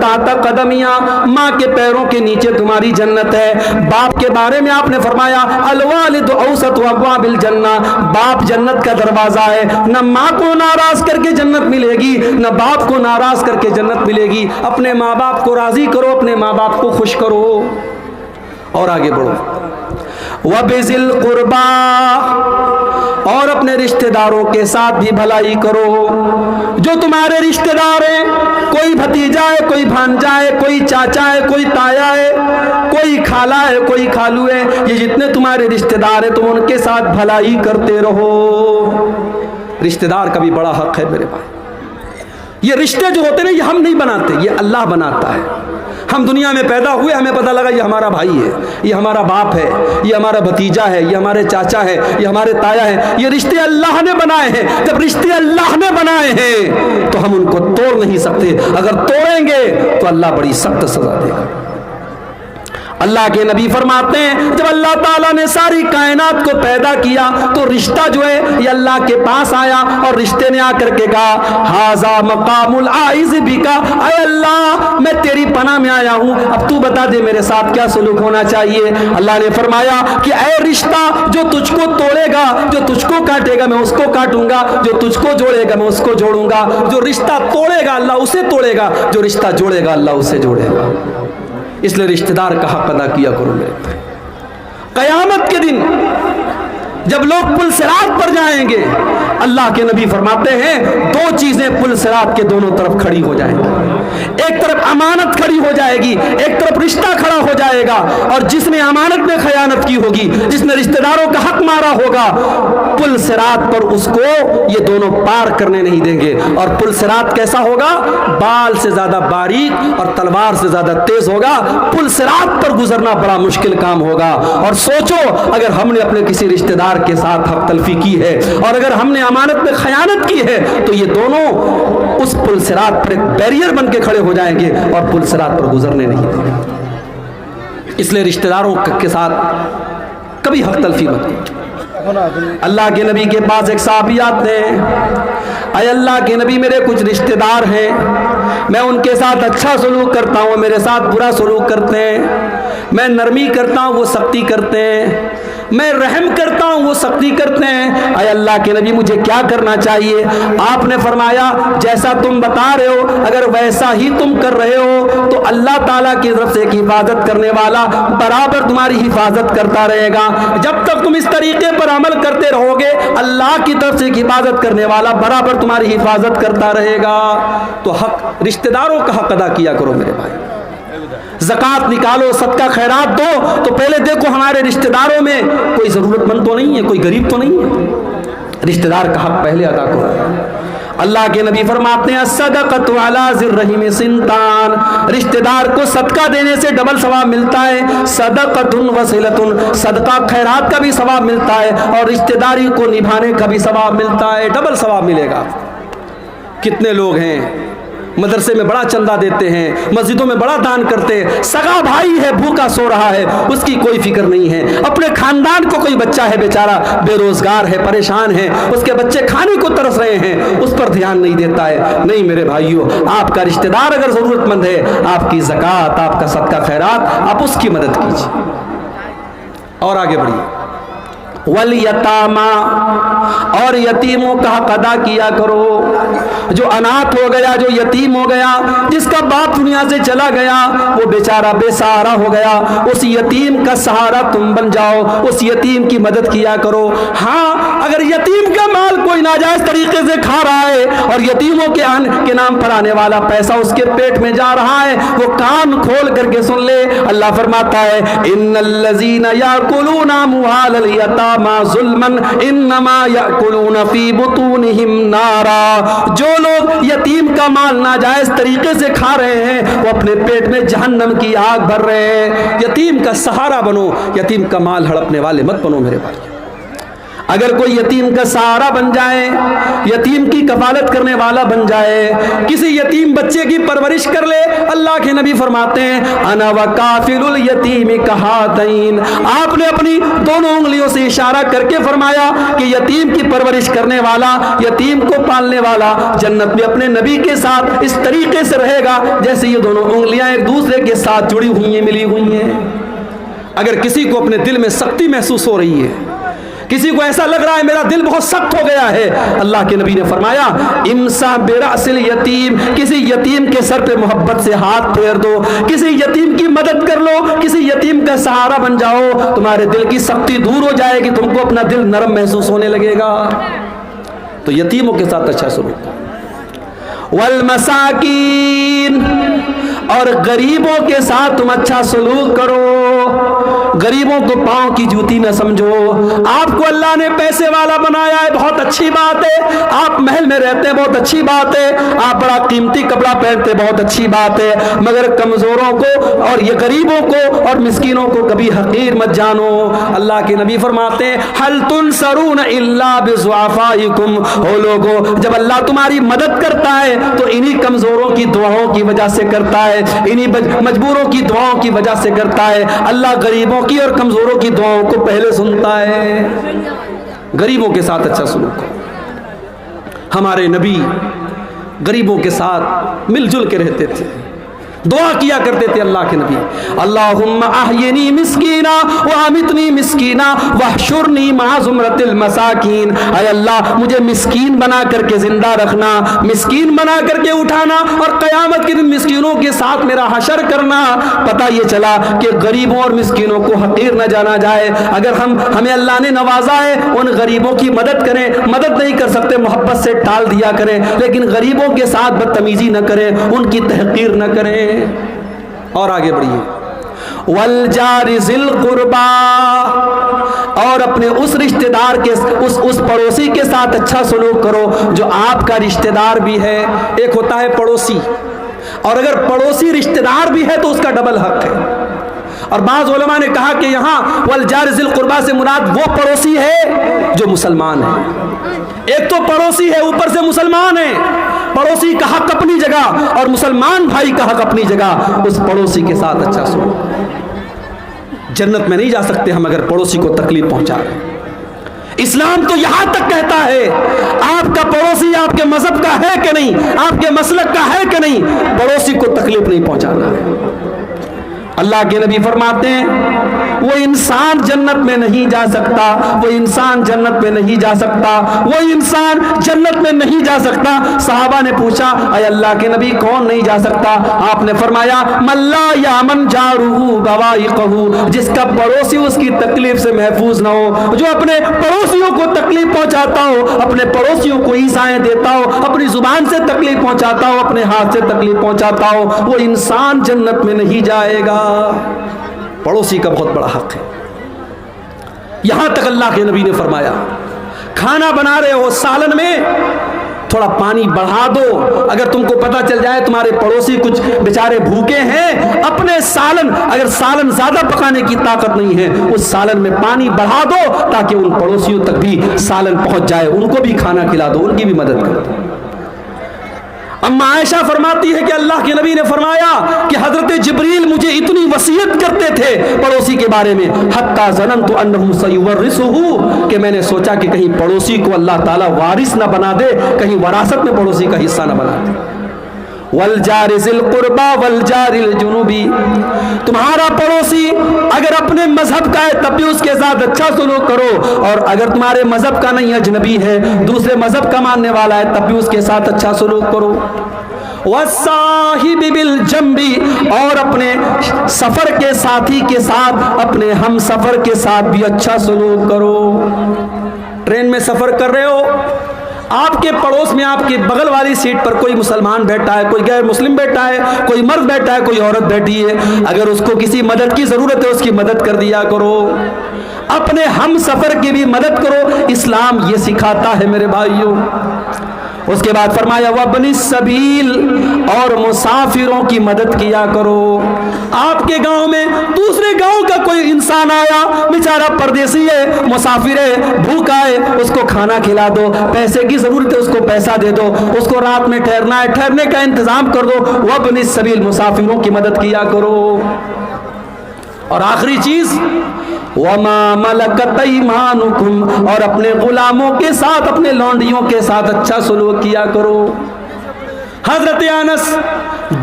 تَحْتَ قَدَمِهَا، ماں کے پیروں کے نیچے تمہاری جنت ہے۔ باپ کے بارے میں آپ نے فرمایا الوالد اوسط ابواب الجنہ، باپ جنت کا دروازہ ہے، نہ ماں کو ناراض کر کے جنت ملے گی، نہ باپ کو ناراض کر کے جنت ملے گی۔ اپنے ماں باپ کو راضی کرو، اپنے ماں باپ کو خوش کرو۔ اور آگے بڑھو، وَبِذِي الْقُرْبَى، اور اپنے رشتہ داروں کے ساتھ بھی بھلائی کرو۔ جو تمہارے رشتہ دار ہیں، کوئی بھتیجا ہے، کوئی بھانجا ہے، کوئی چاچا ہے، کوئی تایا ہے، کوئی خالہ ہے، کوئی خالو ہے، یہ جتنے تمہارے رشتہ دار ہیں تم ان کے ساتھ بھلائی کرتے رہو۔ رشتہ دار کا بھی بڑا حق ہے میرے بھائی۔ یہ رشتے جو ہوتے ہیں یہ ہم نہیں بناتے، یہ اللہ بناتا ہے۔ ہم دنیا میں پیدا ہوئے، ہمیں پتہ لگا یہ ہمارا بھائی ہے، یہ ہمارا باپ ہے، یہ ہمارا بھتیجا ہے، یہ ہمارے چاچا ہے، یہ ہمارے تایا ہے۔ یہ رشتے اللہ نے بنائے ہیں۔ جب رشتے اللہ نے بنائے ہیں تو ہم ان کو توڑ نہیں سکتے۔ اگر توڑیں گے تو اللہ بڑی سخت سزا دے گا۔ اللہ کے نبی فرماتے ہیں جب اللہ تعالیٰ نے ساری کائنات کو پیدا کیا تو رشتہ جو ہے یہ اللہ کے پاس آیا، اور رشتے نے آ کر کے کہا ھذا مقام العائذ بک، اے اللہ میں تیری پناہ میں آیا ہوں، اب تو بتا دے میرے ساتھ کیا سلوک ہونا چاہیے۔ اللہ نے فرمایا کہ اے رشتہ جو تجھ کو توڑے گا، جو تجھ کو کاٹے گا میں اس کو کاٹوں گا، جو تجھ کو جوڑے گا میں اس کو جوڑوں گا۔ جو رشتہ توڑے گا اللہ اسے توڑے گا، جو رشتہ جوڑے گا اللہ اسے جوڑے گا۔ اس لیے رشتہ دار کا حق ادا کیا کرو میرے بھائی۔ قیامت کے دن جب لوگ پل صراط پر جائیں گے، اللہ کے نبی فرماتے ہیں دو چیزیں پل صراط کے دونوں طرف کھڑی ہو جائیں گی۔ ایک طرف امانت کھڑی ہو جائے گی، ایک طرف رشتہ کھڑا ہو جائے گا، اور جس نے امانت میں خیانت کی ہوگی، جس نے رشتہ داروں کا حق مارا ہوگا، پل صراط پر اس کو یہ دونوں پار کرنے نہیں دیں گے۔ اور پل صراط کیسا ہوگا؟ بال سے زیادہ باریک اور تلوار سے زیادہ تیز ہوگا۔ پل صراط پر گزرنا بڑا مشکل کام ہوگا۔ اور سوچو اگر ہم نے اپنے کسی رشتہ دار کے ساتھ حق تلفی کی ہے اور اگر ہم نے امانت میں خیانت کی ہے تو یہ دونوں اس پل صراط پر ایک بیریئر بن کے کھڑے ہو جائیں گے اور پل صراط پر گزرنے نہیں دیں گے۔ اس لیے رشتہ داروں کے ساتھ کبھی حق تلفی مت کرو۔ اللہ کے نبی کے پاس ایک صحابی آتے ہیں، اے اللہ کے نبی میرے کچھ رشتہ دار ہیں، میں ان کے ساتھ اچھا سلوک کرتا ہوں، میرے ساتھ برا سلوک کرتے ہیں، میں نرمی کرتا ہوں وہ سختی کرتے ہیں، میں رحم کرتا ہوں وہ سختی کرتے ہیں، اے اللہ کے نبی مجھے کیا کرنا چاہیے؟ آپ نے فرمایا جیسا تم بتا رہے ہو اگر ویسا ہی تم کر رہے ہو تو اللہ تعالیٰ کی طرف سے ایک حفاظت کرنے والا برابر تمہاری حفاظت کرتا رہے گا۔ جب تک تم اس طریقے پر عمل کرتے رہو گے اللہ کی طرف سے ایک حفاظت کرنے والا برابر تمہاری حفاظت کرتا رہے گا۔ تو حق رشتہ داروں کا حق ادا کیا کرو میرے بھائی۔ زکوٰۃ نکالو، صدقہ خیرات دو تو پہلے دیکھو ہمارے رشتہ داروں میں کوئی ضرورت مند تو نہیں ہے، کوئی غریب تو نہیں ہے۔ رشتہ دار کا حق پہلے ادا کرو۔ اللہ کے نبی فرماتے ہیں الصدقۃ علی ذی الرحم سنتان، رشتہ دار کو صدقہ دینے سے ڈبل ثواب ملتا ہے۔ صدقۃ وصلۃ، صدقہ خیرات کا بھی ثواب ملتا ہے اور رشتہ داری کو نبھانے کا بھی ثواب ملتا ہے، ڈبل ثواب ملے گا۔ کتنے لوگ ہیں مدرسے میں بڑا چندہ دیتے ہیں، مسجدوں میں بڑا دان کرتے ہیں، سگا بھائی ہے بھوکا سو رہا ہے اس کی کوئی فکر نہیں ہے، اپنے خاندان کو کوئی بچہ ہے بیچارہ بے روزگار ہے، پریشان ہے، اس کے بچے کھانے کو ترس رہے ہیں، اس پر دھیان نہیں دیتا ہے۔ نہیں میرے بھائیوں، آپ کا رشتہ دار اگر ضرورت مند ہے آپ کی زکوٰۃ، آپ کا صدقہ خیرات آپ اس کی مدد کیجیے۔ اور آگے بڑھیے، والیتاما، اور یتیموں کا حق ادا کیا کرو۔ جو اناتھ ہو گیا، جو یتیم ہو گیا، جس کا باپ دنیا سے چلا گیا، وہ بیچارہ بے سہارا ہو گیا، اس یتیم کا سہارا تم بن جاؤ، اس یتیم کی مدد کیا کرو۔ ہاں اگر یتیم کا مال کوئی ناجائز طریقے سے کھا رہا ہے اور یتیموں کے نام پر آنے والا پیسہ اس کے پیٹ میں جا رہا ہے، وہ کان کھول کر کے سن لے۔ اللہ فرماتا ہے ان الذین یاکلون اموال الیتامی ظلما انما یاکلون فی بطونہم نارا، جو لوگ یتیم کا مال ناجائز طریقے سے کھا رہے ہیں وہ اپنے پیٹ میں جہنم کی آگ بھر رہے ہیں۔ یتیم کا سہارا بنو، یتیم کا مال ہڑپنے والے مت بنو میرے بھائی۔ اگر کوئی یتیم کا سہارا بن جائے، یتیم کی کفالت کرنے والا بن جائے، کسی یتیم بچے کی پرورش کر لے، اللہ کے نبی فرماتے ہیں انا وکافل الیتیم کہاتین، آپ نے اپنی دونوں انگلیوں سے اشارہ کر کے فرمایا کہ یتیم کی پرورش کرنے والا، یتیم کو پالنے والا جنت میں اپنے نبی کے ساتھ اس طریقے سے رہے گا جیسے یہ دونوں انگلیاں ایک دوسرے کے ساتھ جڑی ہوئی ہیں، ملی ہوئی ہیں۔ اگر کسی کو اپنے دل میں سختی محسوس ہو رہی ہے، کسی کو ایسا لگ رہا ہے میرا دل بہت سخت ہو گیا ہے، اللہ کے نبی نے فرمایا امسح برأس الیتیم، کسی یتیم کے سر پہ محبت سے ہاتھ پھیر دو، کسی یتیم کی مدد کر لو، کسی یتیم کا سہارا بن جاؤ، تمہارے دل کی سختی دور ہو جائے گی، تم کو اپنا دل نرم محسوس ہونے لگے گا۔ تو یتیموں کے ساتھ اچھا سلوک، والمساکین، اور غریبوں کے ساتھ تم اچھا سلوک کرو، غریبوں کو پاؤں کی جوتی نہ سمجھو۔ آپ کو اللہ نے پیسے والا بنایا ہے، بہت اچھی بات ہے، آپ محل میں رہتے ہیں، بہت اچھی بات ہے، آپ بڑا قیمتی کپڑا پہنتے ہیں، بہت اچھی بات ہے، مگر کمزوروں کو اور یہ غریبوں کو اور مسکینوں کو کبھی حقیر مت جانو۔ اللہ کے نبی فرماتے ہیں هل تنصرون الا بضعفائکم، او لوگو جب اللہ تمہاری مدد کرتا ہے تو انہی کمزوروں کی دعاؤں کی وجہ سے کرتا ہے، انہی مجبوروں کی دعاؤں کی وجہ سے کرتا ہے۔ اللہ غریبوں کی اور کمزوروں کی دعاؤں کو پہلے سنتا ہے۔ غریبوں کے ساتھ اچھا سلوک کرو۔ ہمارے نبی غریبوں کے ساتھ مل جل کے رہتے تھے، دعا کیا کرتے تھے اللہ کے نبی اللہم احینی مسکینا وامتنی مسکینا واحشرنی مع زمرۃ المساکین، اے اللہ مجھے مسکین بنا کر کے زندہ رکھنا، مسکین بنا کر کے اٹھانا، اور قیامت کے دن مسکینوں کے ساتھ میرا حشر کرنا۔ پتہ یہ چلا کہ غریبوں اور مسکینوں کو حقیر نہ جانا جائے۔ اگر ہمیں اللہ نے نوازا ہے، ان غریبوں کی مدد کریں، مدد نہیں کر سکتے محبت سے ٹال دیا کریں، لیکن غریبوں کے ساتھ بدتمیزی نہ کریں، ان کی تحقیر نہ کریں۔ اور آگے بڑھیے، والجار ذی القربا، اور اپنے اس رشتہ دار کے اس پڑوسی کے ساتھ اچھا سلوک کرو جو آپ کا رشتہ دار بھی ہے۔ ایک ہوتا ہے پڑوسی، اور اگر پڑوسی رشتہ دار بھی ہے تو اس کا ڈبل حق ہے۔ اور بعض علماء نے کہا کہ یہاں والجار ذی القربا سے مراد وہ پڑوسی ہے جو مسلمان ہے۔ ایک تو پڑوسی ہے اوپر سے مسلمان ہے، پڑوسی کا حق اپنی جگہ اور مسلمان بھائی کا حق اپنی جگہ، اس پڑوسی کے ساتھ اچھا سلوک۔ جنت میں نہیں جا سکتے ہم اگر پڑوسی کو تکلیف پہنچا رہے ہیں۔ اسلام تو یہاں تک کہتا ہے آپ کا پڑوسی آپ کے مذہب کا ہے کہ نہیں، آپ کے مسلک کا ہے کہ نہیں، پڑوسی کو تکلیف نہیں پہنچانا ہے۔ اللہ کے نبی فرماتے ہیں وہ انسان جنت میں نہیں جا سکتا، وہ انسان جنت میں نہیں جا سکتا، وہ انسان جنت میں نہیں جا سکتا۔ صحابہ نے پوچھا اے اللہ کے نبی کون نہیں جا سکتا؟ آپ نے فرمایا من لا یامن جارہ بوائقہ، جس کا پڑوسی اس کی تکلیف سے محفوظ نہ ہو، جو اپنے پڑوسیوں کو تکلیف پہنچاتا ہو، اپنے پڑوسیوں کو ایذائیں دیتا ہو، اپنی زبان سے تکلیف پہنچاتا ہو، اپنے ہاتھ سے تکلیف پہنچاتا ہو، وہ انسان جنت میں نہیں جائے گا۔ پڑوسی کا بہت بڑا حق ہے۔ یہاں تک اللہ کے نبی نے فرمایا کھانا بنا رہے ہو، سالن میں تھوڑا پانی بڑھا دو، اگر تم کو پتہ چل جائے تمہارے پڑوسی کچھ بیچارے بھوکے ہیں، اپنے سالن، اگر سالن زیادہ پکانے کی طاقت نہیں ہے اس سالن میں پانی بڑھا دو تاکہ ان پڑوسیوں تک بھی سالن پہنچ جائے، ان کو بھی کھانا کھلا دو، ان کی بھی مدد کر دو۔ اما عائشہ فرماتی ہے کہ اللہ کے نبی نے فرمایا کہ حضرت جبریل مجھے اتنی وصیت کرتے تھے پڑوسی کے بارے میں حتی ظننت انہ سیورثہ، کہ میں نے سوچا کہ کہیں پڑوسی کو اللہ تعالیٰ وارث نہ بنا دے، کہیں وراثت میں پڑوسی کا حصہ نہ بنا دے۔ والجار ذی القربا والجار الجنوبی، تمہارا پڑوسی اگر اپنے مذہب کا ہے تب بھی اس کے ساتھ اچھا سلوک کرو، اور اگر تمہارے مذہب کا نہیں، اجنبی ہے، دوسرے مذہب کا ماننے والا ہے، تب بھی اس کے ساتھ اچھا سلوک کرو۔ والصاحب بالجنب، اور اپنے سفر کے ساتھی کے ساتھ، اپنے ہم سفر کے ساتھ بھی اچھا سلوک کرو۔ ٹرین میں سفر کر رہے ہو، آپ کے پڑوس میں آپ کے بغل والی سیٹ پر کوئی مسلمان بیٹھا ہے، کوئی غیر مسلم بیٹھا ہے، کوئی مرد بیٹھا ہے، کوئی عورت بیٹھی ہے، اگر اس کو کسی مدد کی ضرورت ہے اس کی مدد کر دیا کرو، اپنے ہم سفر کی بھی مدد کرو۔ اسلام یہ سکھاتا ہے میرے بھائیوں۔ اس کے بعد فرمایا وابن السبیل، اور مسافروں کی مدد کیا کرو۔ آپ کے گاؤں میں دوسرے گاؤں کا کوئی انسان آیا، بیچارہ پردیسی ہے، مسافر ہے، بھوکا ہے، اس کو کھانا کھلا دو، پیسے کی ضرورت ہے اس کو پیسہ دے دو، اس کو رات میں ٹھہرنا ہے ٹھہرنے کا انتظام کر دو، وابن السبیل مسافروں کی مدد کیا کرو۔ اور آخری چیز وَمَا مَلَكَتْ أَيْمَانُكُمْ، اور اپنے غلاموں کے ساتھ اپنے لونڈیوں کے ساتھ اچھا سلوک کیا کرو۔ حضرت انس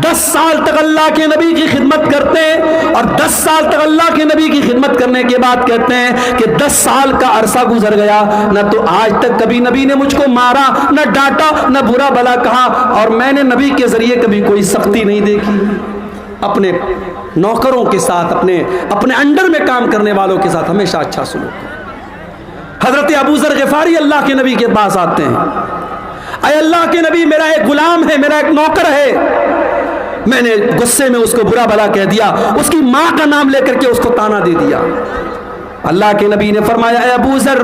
10 سال تک اللہ کے نبی کی خدمت کرتے ہیں، اور 10 سال تک اللہ کے نبی کی خدمت کرنے کے بعد کہتے ہیں کہ 10 سال کا عرصہ گزر گیا، نہ تو آج تک کبھی نبی نے مجھ کو مارا، نہ ڈانٹا، نہ برا بھلا کہا، اور میں نے نبی کے ذریعے کبھی کوئی سختی نہیں دیکھی۔ اپنے نوکروں کے ساتھ، اپنے انڈر میں کام کرنے والوں کے ساتھ ہمیشہ اچھا سلوک کرو۔ حضرت ابو ذر غفاری اللہ کے نبی کے پاس آتے ہیں، اے اللہ کے نبی، میرا ایک غلام ہے، میرا ایک نوکر ہے، میں نے غصے میں اس کو برا بھلا کہہ دیا، اس کی ماں کا نام لے کر کے اس کو تانا دے دیا۔ اللہ کے نبی نے فرمایا اے ابو ذر،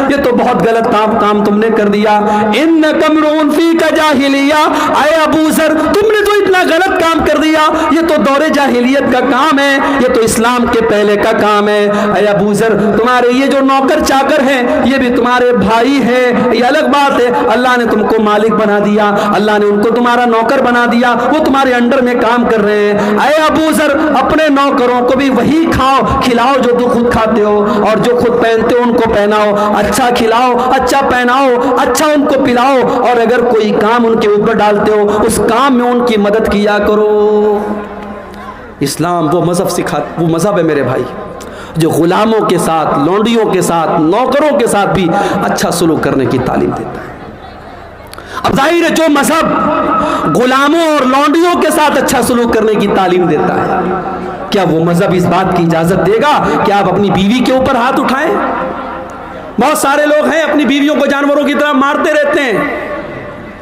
یہ تو بہت غلط کام تم نے کر دیا، انک امرؤ فیک جاہلیہ، اے ابو ذر تم نے تو اتنا غلط کام کر دیا، یہ تو دور جاہلیت کا کام ہے، یہ تو اسلام کے پہلے کا کام ہے۔ اے ابو ذر تمہارے یہ جو نوکر چاکر ہیں یہ بھی تمہارے بھائی ہیں، یہ الگ بات ہے، اللہ نے تم کو مالک بنا دیا، اللہ نے ان کو تمہارا نوکر بنا دیا، وہ تمہارے انڈر میں کام کر رہے ہیں۔ اے ابو ذر اپنے نوکروں کو بھی وہی کھلاؤ جو تم خود کھاتے ہو، اور جو خود پہنتے ہو ان کو پہناؤ، اچھا کھلاؤ، اچھا پہناؤ، اچھا ان کو پلاؤ، اور اگر کوئی کام ان کے اوپر ڈالتے ہو اس کام میں ان کی مدد کیا کرو۔ اسلام وہ مذہب ہے میرے بھائی جو غلاموں کے ساتھ، لونڈیوں کے ساتھ، نوکروں کے ساتھ بھی اچھا سلوک کرنے کی تعلیم دیتا ہے۔ اب ظاہر ہے جو مذہب غلاموں اور لونڈیوں کے ساتھ اچھا سلوک کرنے کی تعلیم دیتا ہے، کیا وہ مذہب اس بات کی اجازت دے گا کہ آپ اپنی بیوی کے اوپر ہاتھ اٹھائیں؟ بہت سارے لوگ ہیں اپنی بیویوں کو جانوروں کی طرح مارتے رہتے ہیں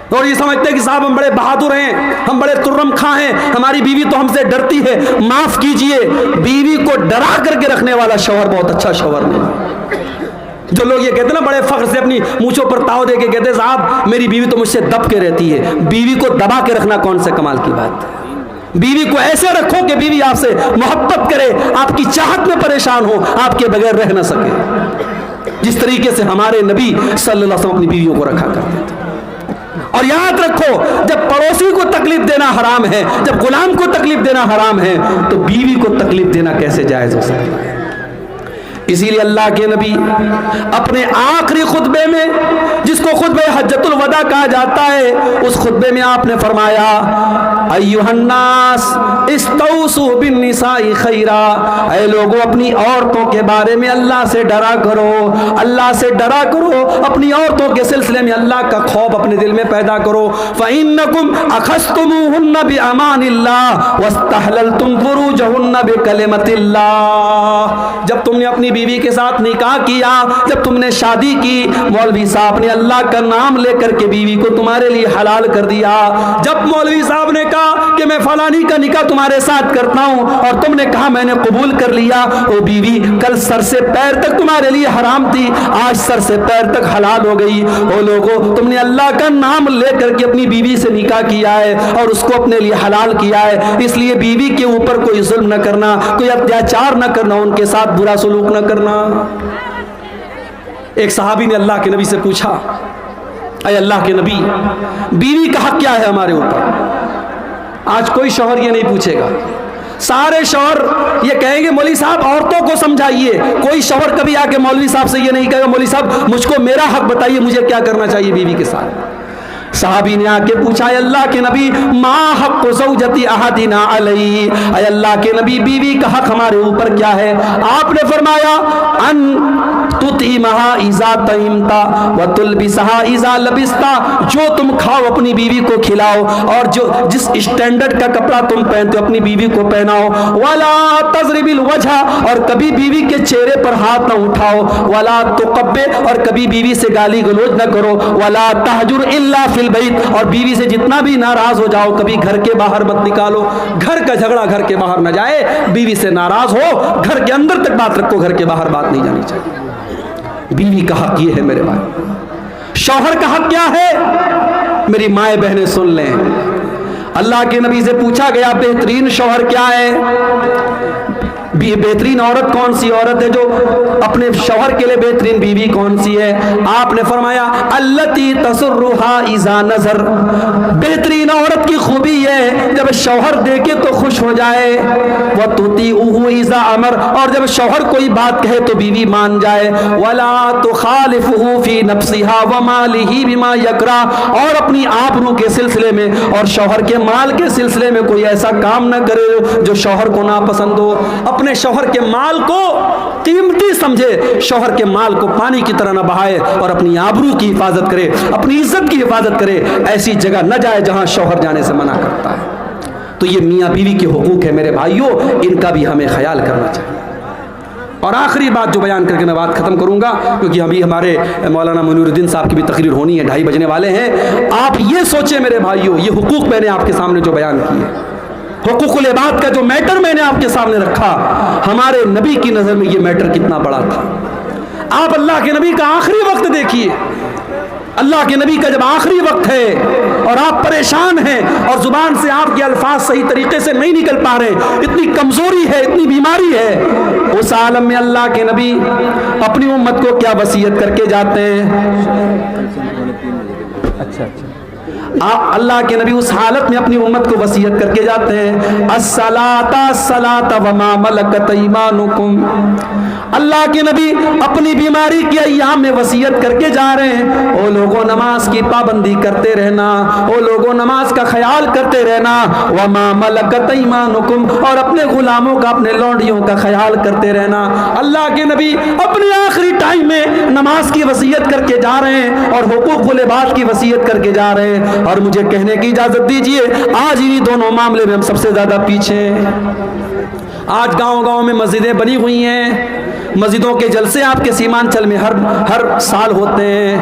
اور یہ سمجھتے ہیں کہ صاحب ہم بڑے بہادر ہیں، ہم بڑے ترم خواں ہیں، ہماری بیوی تو ہم سے ڈرتی ہے۔ معاف کیجئے، بیوی کو ڈرا کر کے رکھنے والا شوہر بہت اچھا شوہر نہیں۔ جو لوگ یہ کہتے ہیں نا بڑے فخر سے اپنی مونچھوں پر تاؤ دے کے کہتے ہیں صاحب میری بیوی تو مجھ سے دب کے رہتی ہے، بیوی کو دبا کے رکھنا کون سے کمال کی بات ہے؟ بیوی کو ایسے رکھو کہ بیوی آپ سے محبت کرے، آپ کی چاہت میں پریشان ہو، آپ کے بغیر رہ نہ سکے، جس طریقے سے ہمارے نبی صلی اللہ علیہ وسلم اپنی بیویوں کو رکھا کرتے تھے۔ اور یاد رکھو جب پڑوسی کو تکلیف دینا حرام ہے، جب غلام کو تکلیف دینا حرام ہے، تو بیوی کو تکلیف دینا کیسے جائز ہو سکتا ہے؟ اسی لیے اللہ کے نبی اپنے آخری خطبے میں، جس کو خطبہ حجۃ الوداع کہا جاتا ہے، اس خطبے میں آپ نے فرمایا ایھا الناس استوصوا بالنساء خیرا، اے لوگوں اپنی عورتوں کے بارے میں اللہ سے ڈرا کرو، اللہ سے ڈرا کرو، اپنی عورتوں کے سلسلے میں اللہ کا خوف اپنے دل میں پیدا کرو۔ فإنکم اخذتموہن بأمان اللہ واستحللتم فروجہن بکلمۃ اللہ، جب تم نے اپنی بیوی کے ساتھ نکاح کیا، جب تم نے شادی کی، مولوی صاحب نے اللہ کا نام لے کر کے بیوی کو تمہارے لیے حلال کر دیا۔ جب مولوی صاحب نے کہا کہ میں فلانی کا نکاح تمہارے ساتھ کرتا ہوں اور تم نے کہا میں نے قبول کر لیا، وہ بیوی کل سر سے پیر تک تمہارے لیے حرام تھی، آج سر سے پیر تک حلال ہو گئی۔ وہ لوگوں تم نے اللہ کا نام لے کر کے اپنی بیوی سے نکاح کیا ہے اور اس کو اپنے لیے حلال کیا ہے، اس لیے بیوی کے اوپر کوئی ظلم نہ کرنا، کوئی اتیاچار نہ کرنا، ان کے ساتھ برا سلوک نہ کرنا۔ ایک صحابی نے اللہ کے نبی سے پوچھا اے اللہ کے نبی بیوی کا حق کیا ہے ہمارے اوپر؟ آج کوئی شوہر یہ نہیں پوچھے گا، سارے شوہر یہ کہیں گے مولوی صاحب عورتوں کو سمجھائیے، کوئی شوہر کبھی آ کے مولوی صاحب سے یہ نہیں کہے گا مولوی صاحب مجھ کو میرا حق بتائیے، مجھے کیا کرنا چاہیے بیوی کے ساتھ۔ صحابی نے آ کے پوچھا اے اللہ کے نبی ما حق زوجتی احدنا علی، اے اللہ کے نبی بیوی کا حق ہمارے اوپر کیا ہے؟ آپ نے فرمایا ان تطعمها اذا طعمت وتلبسها اذا لبست، جو تم کھاؤ اپنی بیوی کو کھلاؤ اور جو جس اسٹینڈرڈ کا کپڑا تم پہنتے ہو اپنی بیوی کو پہناؤ، ولا تضرب الوجہ، اور کبھی بیوی کے چہرے پر ہاتھ نہ اٹھاؤ، ولا تقبح، اور کبھی بیوی سے گالی گلوچ نہ کرو، ولا تہجر الا فی البیت، اور بیوی سے جتنا بھی ناراض ہو جاؤ کبھی گھر کے باہر مت نکالو، گھر کا جھگڑا گھر کے باہر نہ جائے، بیوی سے ناراض ہو گھر کے اندر تک بات رکھو، گھر کے باہر بات نہیں جانی چاہیے۔ بیوی کا حق یہ ہے میرے بھائی۔ شوہر کا حق کیا ہے؟ میری مائیں بہنیں سن لیں، اللہ کے نبی سے پوچھا گیا بہترین شوہر کیا ہے؟ بہترین عورت کون سی عورت ہے جو اپنے شوہر کے لیے بہترین بیوی کون سی ہے؟ آپ نے فرمایا التی تسرھا اذا نظر، بہترین عورت کی خوبی ہے جب شوہر دیکھے تو خوش ہو جائے، وتطیعہ اذا امر، اور جب شوہر کوئی بات کہے تو بیوی مان جائے، ولا تخالفہ فی نفسہا ومالہ بما یکرہ، اور اپنی آبرو کے سلسلے میں اور شوہر کے مال کے سلسلے میں کوئی ایسا کام نہ کرے جو شوہر کو ناپسند ہو، اپنے شوہر کے مال کو قیمتی سمجھے، شوہر کے مال کو پانی کی طرح نہ بہائے، اور اپنی آبرو کی حفاظت کرے، اپنی عزت کی حفاظت کرے، ایسی جگہ نہ جائے جہاں شوہر جانے سے منع کرتا ہے۔ تو یہ میاں بیوی کے حقوق ہے میرے بھائیوں، ان کا بھی ہمیں خیال کرنا چاہیے۔ اور آخری بات جو بیان کر کے میں بات ختم کروں گا، کیونکہ ابھی ہمارے مولانا منیر الدین صاحب کی بھی تقریر ہونی ہے، 2:30 بجنے والے ہیں۔ آپ یہ سوچیں میرے بھائیوں، یہ حقوق میں نے آپ کے سامنے جو بیان کیے، حقوق العباد کا جو میٹر میں نے آپ کے سامنے رکھا، ہمارے نبی کی نظر میں یہ میٹر کتنا بڑا تھا۔ آپ اللہ کے نبی کا آخری وقت دیکھیے، اللہ کے نبی کا جب آخری وقت ہے اور آپ پریشان ہیں اور زبان سے آپ کے الفاظ صحیح طریقے سے نہیں نکل پا رہے، اتنی کمزوری ہے، اتنی بیماری ہے، اس عالم میں اللہ کے نبی اپنی امت کو کیا وصیت کر کے جاتے ہیں؟ اللہ کے نبی اس حالت میں اپنی امت کو وصیت کر کے جاتے ہیں، الصلاۃ الصلاۃ وما ملکت ایمانکم۔ اللہ کے نبی اپنی بیماری کے ایام میں وصیت کر کے جا رہے ہیں، او لوگوں نماز کی پابندی کرتے رہنا، او لوگوں نماز کا خیال کرتے رہنا، وما ملکت ایمانکم، اور اپنے غلاموں کا، اپنے لونڈیوں کا خیال کرتے رہنا۔ اللہ کے نبی اپنے آخری ٹائم میں نماز کی وصیت کر کے جا رہے ہیں اور حقوق العباد کی وصیت کر کے جا رہے ہیں۔ اور مجھے کہنے کی اجازت دیجئے، آج انہی دونوں معاملے میں ہم سب سے زیادہ پیچھے ہیں۔ آج گاؤں گاؤں میں مسجدیں بنی ہوئی ہیں، مسجدوں کے جلسے آپ کے سیمانچل میں ہر سال ہوتے ہیں۔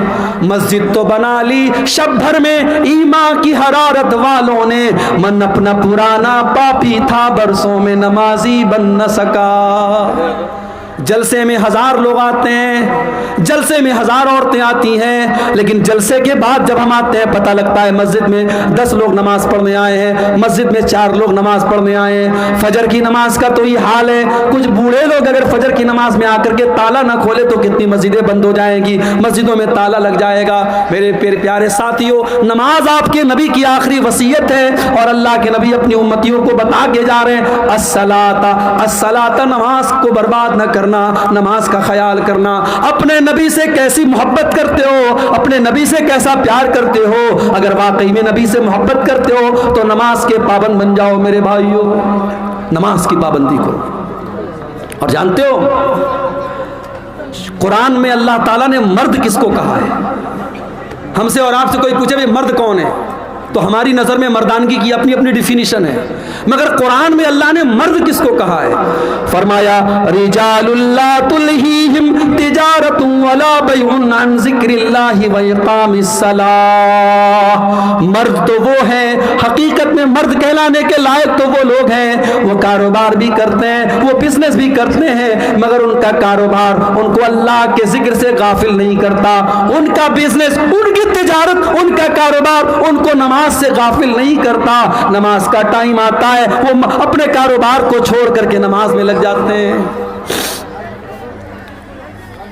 مسجد تو بنا لی شب بھر میں ایمان کی حرارت والوں نے، من اپنا پرانا پاپی تھا برسوں میں نمازی بن نہ سکا۔ جلسے میں 1000 لوگ آتے ہیں، جلسے میں 1000 عورتیں آتی ہیں، لیکن جلسے کے بعد جب ہم آتے ہیں پتہ لگتا ہے مسجد میں 10 لوگ نماز پڑھنے آئے ہیں، مسجد میں 4 لوگ نماز پڑھنے آئے ہیں۔ فجر کی نماز کا تو یہ حال ہے، کچھ بوڑھے لوگ اگر فجر کی نماز میں آ کر کے تالا نہ کھولے تو کتنی مسجدیں بند ہو جائیں گی، مسجدوں میں تالا لگ جائے گا۔ میرے پیارے ساتھیوں، نماز آپ کے نبی کی آخری وصیت ہے، اور اللہ کے نبی اپنی امتیوں کو بتا کے جا رہے ہیں الصلاۃ الصلاۃ، نماز کو برباد نہ کرنا، نماز کا خیال کرنا۔ اپنے نبی سے کیسی محبت کرتے ہو، اپنے نبی سے کیسا پیار کرتے ہو؟ اگر واقعی میں نبی سے محبت کرتے ہو تو نماز کے پابند بن جاؤ میرے بھائیوں، نماز کی پابندی کرو۔ اور جانتے ہو قرآن میں اللہ تعالیٰ نے مرد کس کو کہا ہے؟ ہم سے اور آپ سے کوئی پوچھے بھی مرد کون ہے تو ہماری نظر میں مردانگی کی اپنی اپنی ڈیفینیشن ہے، مگر قرآن میں اللہ نے مرد کس کو کہا ہے؟ فرمایا رجال لا تلہیہم تجارت ولا بیع عن ذکر اللہ واقام الصلاۃ۔ مرد تو وہ ہیں، حقیقت میں مرد کہلانے کے لائق تو وہ لوگ ہیں، وہ کاروبار بھی کرتے ہیں، وہ بزنس بھی کرتے ہیں، مگر ان کا کاروبار ان کو اللہ کے ذکر سے غافل نہیں کرتا، ان کا بزنس، ان کی تجارت، ان کا کاروبار ان کو نماز سے غافل نہیں کرتا۔ نماز کا ٹائم آتا ہے وہ اپنے کاروبار کو چھوڑ کر کے نماز میں لگ جاتے ہیں۔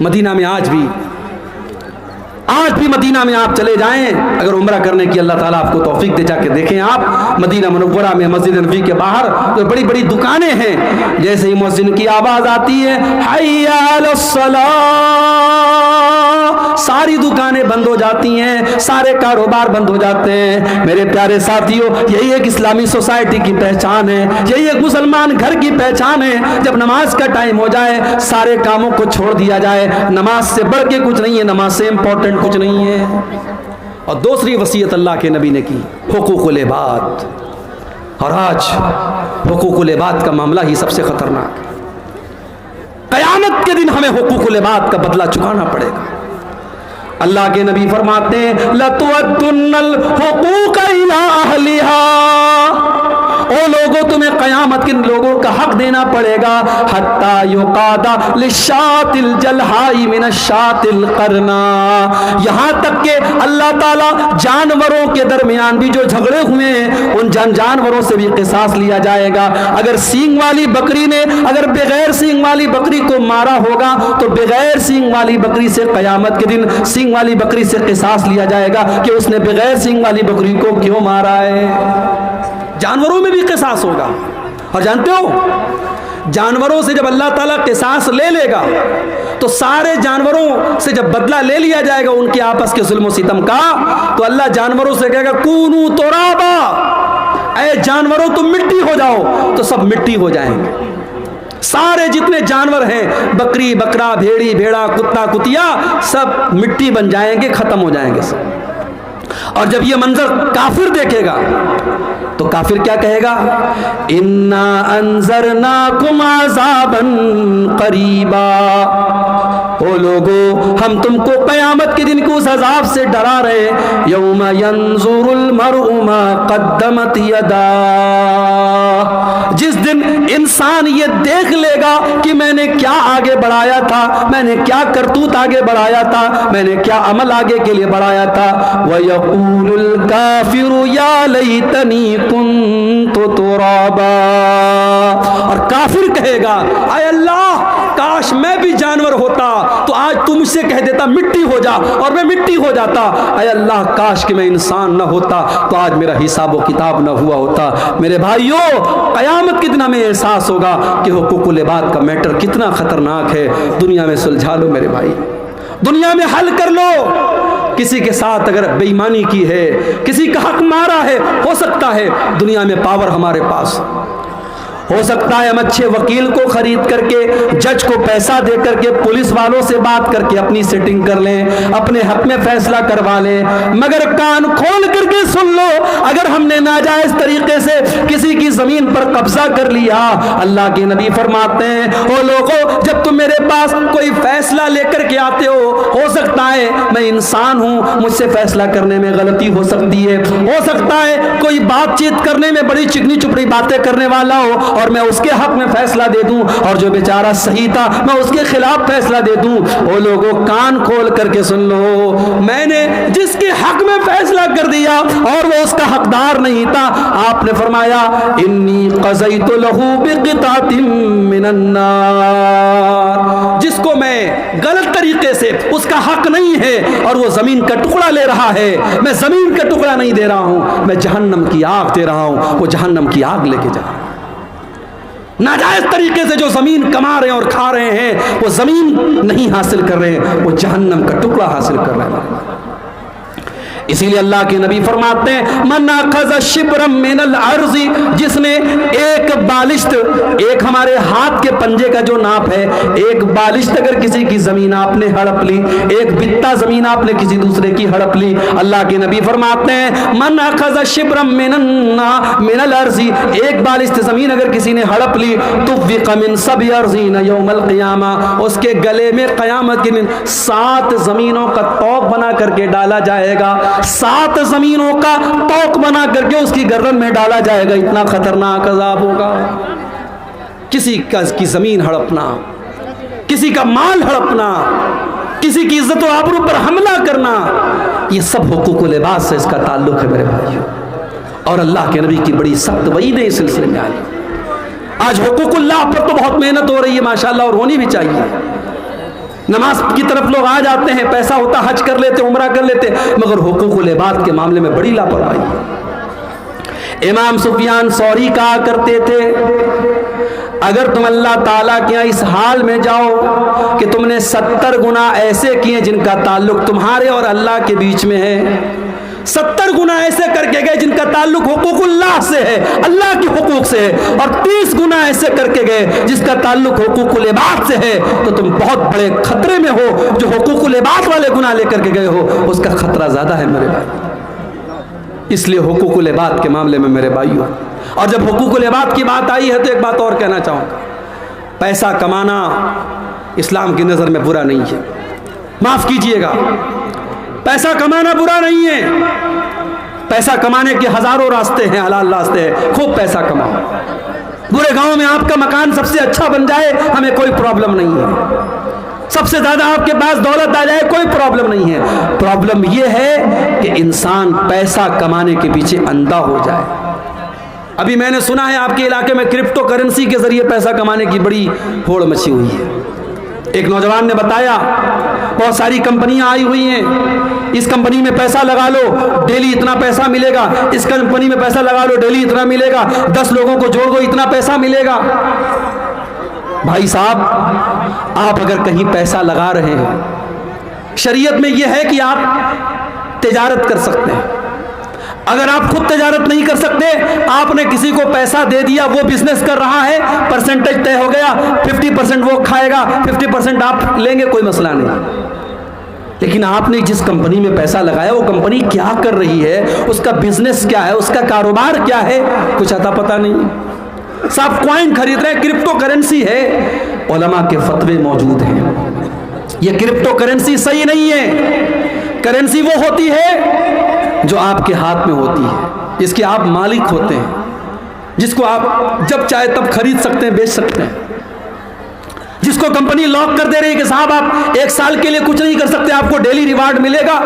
مدینہ میں آج بھی مدینہ میں آپ چلے جائیں، اگر عمرہ کرنے کی اللہ تعالیٰ آپ کو توفیق دے، جا کے دیکھیں آپ مدینہ منورہ میں مسجد نبوی کے باہر جو بڑی بڑی دکانیں ہیں، جیسے ہی مؤذن کی آواز آتی ہے حی علی الصلاۃ، ساری دکانیں بند ہو جاتی ہیں، سارے کاروبار بند ہو جاتے ہیں۔ میرے پیارے ساتھیوں، یہی ایک اسلامی سوسائٹی کی پہچان ہے، یہی ایک مسلمان گھر کی پہچان ہے۔ جب نماز کا ٹائم ہو جائے سارے کاموں کو چھوڑ دیا جائے، نماز سے بڑھ کے کچھ نہیں ہے، نماز سے امپورٹنٹ کچھ نہیں ہے۔ اور دوسری وصیت اللہ کے نبی نے کی حقوق العباد، اور آج حقوق العباد کا معاملہ ہی سب سے خطرناک ہے۔ قیامت کے دن ہمیں حقوق العباد کا بدلہ چکانا پڑے گا۔ اللہ کے نبی فرماتے ہیں لَتُؤَدُّنَّ الْحُقُوقَ إِلَىٰ أَهْلِهَا، او لوگوں تمہیں قیامت کے لوگوں کا حق دینا پڑے گا، حتی یقاد للشاة الجلحاء من الشاة القرنا، یہاں تک کہ اللہ تعالیٰ جانوروں کے درمیان بھی جو جھگڑے ہوئے ہیں ان جانوروں سے بھی قصاص لیا جائے گا۔ اگر سینگ والی بکری نے اگر بغیر سینگ والی بکری کو مارا ہوگا تو بغیر سینگ والی بکری سے قیامت کے دن سینگ والی بکری سے قصاص لیا جائے گا کہ اس نے بغیر سینگ والی بکری کو کیوں مارا ہے۔ جانوروں میں بھی قصاص ہوگا، اور جانتے ہو جانوروں سے جب اللہ تعالیٰ قصاص لے لے گا تو سارے جانوروں سے جب بدلہ لے لیا جائے گا ان کے آپس کے ظلم و ستم کا، تو اللہ جانوروں سے کہے گا کونو ترابا، اے جانوروں تم مٹی ہو جاؤ، تو سب مٹی ہو جائیں گے۔ سارے جتنے جانور ہیں، بکری بکرا بھیڑی بھیڑا کتا کتیا، سب مٹی بن جائیں گے، ختم ہو جائیں گے سب۔ اور جب یہ منظر کافر دیکھے گا تو کافر کیا کہے گا؟ انا انذرناکم عذابا قریبا، او لوگو ہم تم کو قیامت کے دن کو اس عذاب سے ڈرا رہے، یوم ینظر المرء ما قدمت یدا، جس دن انسان یہ دیکھ لے گا کہ میں نے کیا آگے بڑھایا تھا، میں نے کیا کرتوت آگے بڑھایا تھا، میں نے کیا عمل آگے کے لیے بڑھایا تھا۔ وَيَقُولُ الْكَافِرُ يَا لَيْتَنِي كُنْتُ تُرَابًا، اور کافر کہے گا اے اللہ کاش میں بھی جانور ہوتا تو آج تم مجھ سے کہہ دیتا مٹی ہو جا اور میں مٹی ہو جاتا، اے اللہ کاش کہ میں انسان نہ ہوتا تو آج میرا حساب و کتاب نہ ہوا ہوتا۔ میرے بھائیوں قیامت کے دن ہمیں احساس ہوگا کہ حقوق العباد کا میٹر کتنا خطرناک ہے۔ دنیا میں سلجھا لو میرے بھائی، دنیا میں حل کر لو۔ کسی کے ساتھ اگر بے ایمانی کی ہے، کسی کا حق مارا ہے، ہو سکتا ہے دنیا میں پاور ہمارے پاس ہو سکتا ہے ہم اچھے وکیل کو خرید کر کے، جج کو پیسہ دے کر کے، پولیس والوں سے بات کر کے اپنی سیٹنگ کر لیں، اپنے حق میں فیصلہ کروا لیں، مگر کان کھول کر کے سن لو، اگر ہم نے ناجائز طریقے سے کسی کی زمین پر قبضہ کر لیا، اللہ کے نبی فرماتے ہیں او لوگوں جب تم میرے پاس کوئی فیصلہ لے کر کے آتے ہو سکتا ہے میں انسان ہوں، مجھ سے فیصلہ کرنے میں غلطی ہو سکتی ہے، ہو سکتا ہے کوئی بات چیت کرنے میں بڑی چکنی چپڑی باتیں کرنے والا ہو اور میں اس کے حق میں فیصلہ دے دوں، اور جو بیچارہ صحیح تھا میں اس کے خلاف فیصلہ دے دوں۔ وہ لوگوں کان کھول کر کے سن لو، میں نے جس کے حق میں فیصلہ کر دیا اور وہ اس کا حقدار نہیں تھا، آپ نے فرمایا انی قضیت لہ بقطعۃ من النار، جس کو میں غلط طریقے سے اس کا حق نہیں ہے اور وہ زمین کا ٹکڑا لے رہا ہے، میں زمین کا ٹکڑا نہیں دے رہا ہوں، میں جہنم کی آگ دے رہا ہوں، وہ جہنم کی آگ لے کے جا رہا ہوں۔ ناجائز طریقے سے جو زمین کما رہے ہیں اور کھا رہے ہیں وہ زمین نہیں حاصل کر رہے ہیں، وہ جہنم کا ٹکڑا حاصل کر رہے ہیں۔ اسی لیے اللہ کے نبی فرماتے ہیں من اخذ شبرا من الارض، جس نے ایک بالشت، ایک ہمارے ہاتھ کے پنجے کا جو ناپ ہے، ایک بالشت اگر کسی کی زمین آپ نے ہڑپ لی، ایک بتا زمین آپ نے کسی دوسرے کی ہڑپ لی، اللہ کے نبی فرماتے ہیں من اخذ شبرا من الارض، ایک بالشت زمین اگر کسی نے ہڑپ لی طوق من سبع ارضین یوم القیامہ، اس کے گلے میں قیامت کے دن 7 زمینوں کا طوق بنا کر کے ڈالا جائے گا، 7 زمینوں کا طوق بنا کر کے اس کی گردن میں ڈالا جائے گا۔ اتنا خطرناک عذاب ہوگا۔ کسی کی زمین ہڑپنا، کسی کا مال ہڑپنا، کسی کی عزت و آبرو پر حملہ کرنا، یہ سب حقوق العباد سے اس کا تعلق ہے میرے بھائیو، اور اللہ کے نبی کی بڑی سخت وعیدیں اس سلسلے میں آئی۔ آج حقوق اللہ پر تو بہت محنت ہو رہی ہے ماشاءاللہ، اور ہونی بھی چاہیے۔ نماز کی طرف لوگ آ جاتے ہیں، پیسہ ہوتا حج کر لیتے، عمرہ کر لیتے، مگر حقوق العباد کے معاملے میں بڑی لاپرواہی ہے۔ امام سفیان ثوری کہا کرتے تھے اگر تم اللہ تعالیٰ کے یہاں اس حال میں جاؤ کہ تم نے 70 گناہ ایسے کیے جن کا تعلق تمہارے اور اللہ کے بیچ میں ہے، 70 گناہ ایسے کر کے گئے جن کا تعلق حقوق اللہ سے ہے، اللہ کے حقوق سے ہے، اور 30 گناہ ایسے کر کے گئے جس کا تعلق حقوق العباد سے ہے، تو تم بہت بڑے خطرے میں ہو۔ جو حقوق العباد والے گناہ لے کر کے گئے ہو اس کا خطرہ زیادہ ہے میرے بھائی۔ اس لیے حقوق العباد کے معاملے میں میرے بھائیو، اور جب حقوق العباد کی بات آئی ہے تو ایک بات اور کہنا چاہوں گا، پیسہ کمانا اسلام کی نظر میں برا نہیں ہے، معاف کیجئے گا، پیسہ کمانا برا نہیں ہے، پیسہ کمانے کے ہزاروں راستے ہیں، حلال راستے ہیں، خوب پیسہ کماؤ، پورے گاؤں میں آپ کا مکان سب سے اچھا بن جائے، ہمیں کوئی پرابلم نہیں ہے، سب سے زیادہ آپ کے پاس دولت آ جائے، کوئی پرابلم نہیں ہے۔ پرابلم یہ ہے کہ انسان پیسہ کمانے کے پیچھے اندھا ہو جائے۔ ابھی میں نے سنا ہے آپ کے علاقے میں کرپٹو کرنسی کے ذریعے پیسہ کمانے کی بڑی ہوڑ مچی ہوئی ہے۔ ایک نوجوان نے بتایا بہت ساری کمپنیاں آئی ہوئی ہیں، اس کمپنی میں پیسہ لگا لو ڈیلی اتنا پیسہ ملے گا، اس کمپنی میں پیسہ لگا لو ڈیلی اتنا ملے گا، 10 لوگوں کو جوڑ دو اتنا پیسہ ملے گا۔ بھائی صاحب، آپ اگر کہیں پیسہ لگا رہے ہیں، شریعت میں یہ ہے کہ آپ تجارت کر سکتے ہیں۔ اگر آپ خود تجارت نہیں کر سکتے، آپ نے کسی کو پیسہ دے دیا، وہ بزنس کر رہا ہے، پرسنٹیج طے ہو گیا، 50% وہ کھائے گا، 50% آپ لیں گے، کوئی مسئلہ نہیں۔ لیکن آپ نے جس کمپنی میں پیسہ لگایا، وہ کمپنی کیا کر رہی ہے، اس کا بزنس کیا ہے، اس کا کاروبار کیا ہے، کچھ اتا پتہ نہیں۔ صاحب کوائن خرید رہے ہیں، کرپٹو کرنسی ہے، علماء کے فتوے موجود ہیں، یہ کرپٹو کرنسی صحیح نہیں ہے۔ کرنسی وہ ہوتی ہے جو آپ کے ہاتھ میں ہوتی ہے، جس کے آپ مالک ہوتے ہیں، جس کو آپ جب چاہے تب خرید سکتے ہیں، بیچ سکتے ہیں، جس کو کمپنی لاک کر دے رہی ہے کہ صاحب آپ 1 سال کے لیے کچھ نہیں کر سکتے، آپ کو ڈیلی ریوارڈ ملے گا،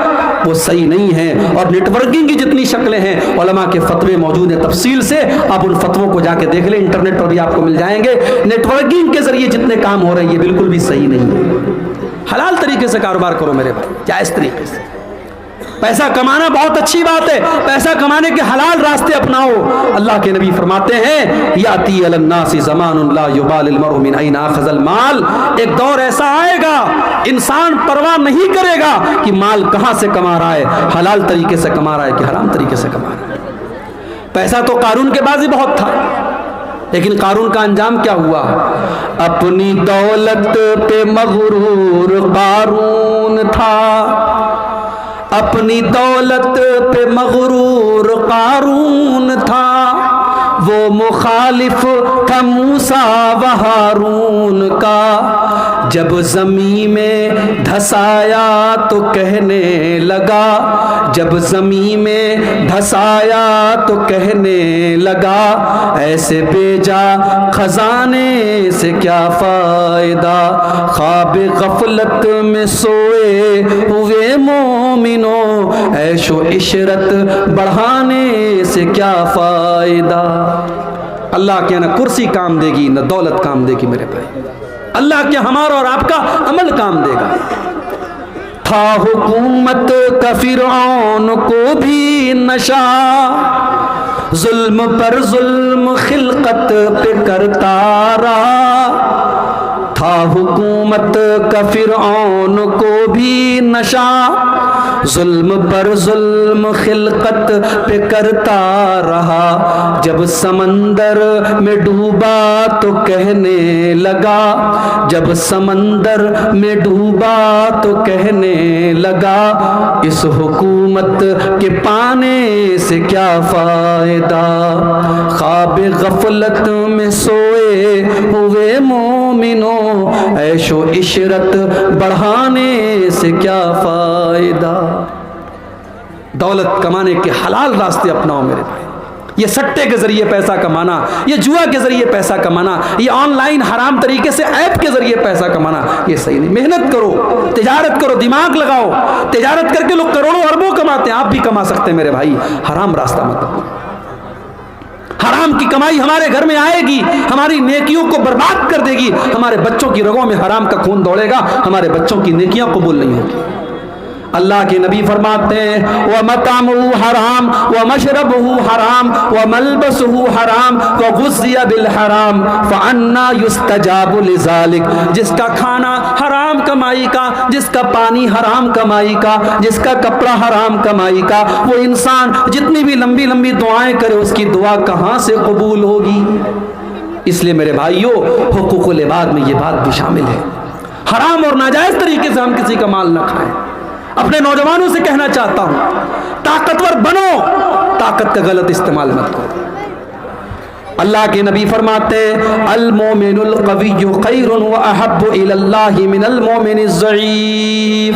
وہ صحیح نہیں ہے۔ اور نیٹ ورکنگ کی جتنی شکلیں ہیں، علماء کے فتوے موجود ہیں تفصیل سے، آپ ان فتووں کو جا کے دیکھ لیں، انٹرنیٹ پر بھی آپ کو مل جائیں گے۔ نیٹ ورکنگ کے ذریعے جتنے کام ہو رہے ہیں، یہ بالکل بھی صحیح نہیں ہے۔ حلال طریقے سے کاروبار کرو میرے بھائی، جائز طریقے سے۔ پیسہ کمانا بہت اچھی بات ہے، پیسہ کمانے کے حلال راستے اپناؤ۔ اللہ کے نبی فرماتے ہیں یاتی علی الناس زمان لا یبال المرء من این اخذ المال، ایک دور ایسا آئے گا انسان پرواہ نہیں کرے گا کہ مال کہاں سے کما رہا ہے، حلال طریقے سے کما رہا ہے کہ حرام طریقے سے کما رہا ہے۔ پیسہ تو قارون کے پاس ہی بہت تھا، لیکن قارون کا انجام کیا ہوا؟ اپنی دولت پہ مغرور قارون تھا، اپنی دولت پہ مغرور قارون تھا، وہ مخالف تھا موسیٰ و ہارون کا، جب زمین میں دھسایا تو کہنے لگا، جب زمین میں دھسایا تو کہنے لگا، ایسے بیجا خزانے سے کیا فائدہ، خواب غفلت میں سوئے ہوئے مومنوں، عیش و عشرت بڑھانے سے کیا فائدہ۔ اللہ کے نہ کرسی کام دے گی، نہ دولت کام دے گی میرے بھائی، اللہ کے ہمارا اور آپ کا عمل کام دے گا۔ تھا حکومت کا فرعون کو بھی نشہ، ظلم پر ظلم خلقت پہ کرتا رہا، تھا حکومت کا فرعون کو بھی نشہ، ظلم پر ظلم خلقت پہ کرتا رہا، جب سمندر میں ڈوبا تو کہنے لگا، جب سمندر میں ڈوبا تو کہنے لگا، اس حکومت کے پانے سے کیا فائدہ، خواب غفلت میں سوئے ہوئے مومنوں، عیش و عشرت بڑھانے سے کیا فائدہ۔ دولت کمانے کے حلال راستے اپناؤ میرے بھائی، یہ سٹے کے ذریعے پیسہ کمانا، یہ جوا کے ذریعے پیسہ کمانا، یہ آن لائن حرام طریقے سے ایپ کے ذریعے پیسہ کمانا، یہ صحیح نہیں۔ محنت کرو، تجارت کرو، دماغ لگاؤ، تجارت کر کے لوگ کروڑوں اربوں کماتے ہیں، آپ بھی کما سکتے ہیں میرے بھائی۔ حرام راستہ مت اپناؤ، حرام کی کمائی ہمارے گھر میں آئے گی، ہماری نیکیوں کو برباد کر دے گی، ہمارے بچوں کی رگوں میں حرام کا خون دوڑے گا، ہمارے بچوں کی نیکیاں قبول نہیں ہوگی۔ اللہ کے نبی فرماتے ہیں وَمَطْعَمُهُ حرام وَمَشْرَبُهُ حرام وَمَلْبَسُهُ حرام وَغُذِّيَ بِالْحَرام فَأَنَّى يُسْتَجَابُ لِذَلِكَ، جس کا کھانا حرام کمائی کا، جس کا پانی حرام کمائی کا، جس کا کپڑا حرام کمائی کا، وہ انسان جتنی بھی لمبی لمبی دعائیں کرے، اس کی دعا کہاں سے قبول ہوگی؟ اس لیے میرے بھائیوں، حقوق العباد میں یہ بات بھی شامل ہے، حرام اور ناجائز طریقے سے ہم کسی کا مال نہ کھائیں۔ اپنے نوجوانوں سے کہنا چاہتا ہوں، طاقتور بنو، طاقت کا غلط استعمال مت کرو۔ اللہ کے نبی فرماتے ہیں المومن القوی خیر واحب الی اللہ من المومن الضعیف،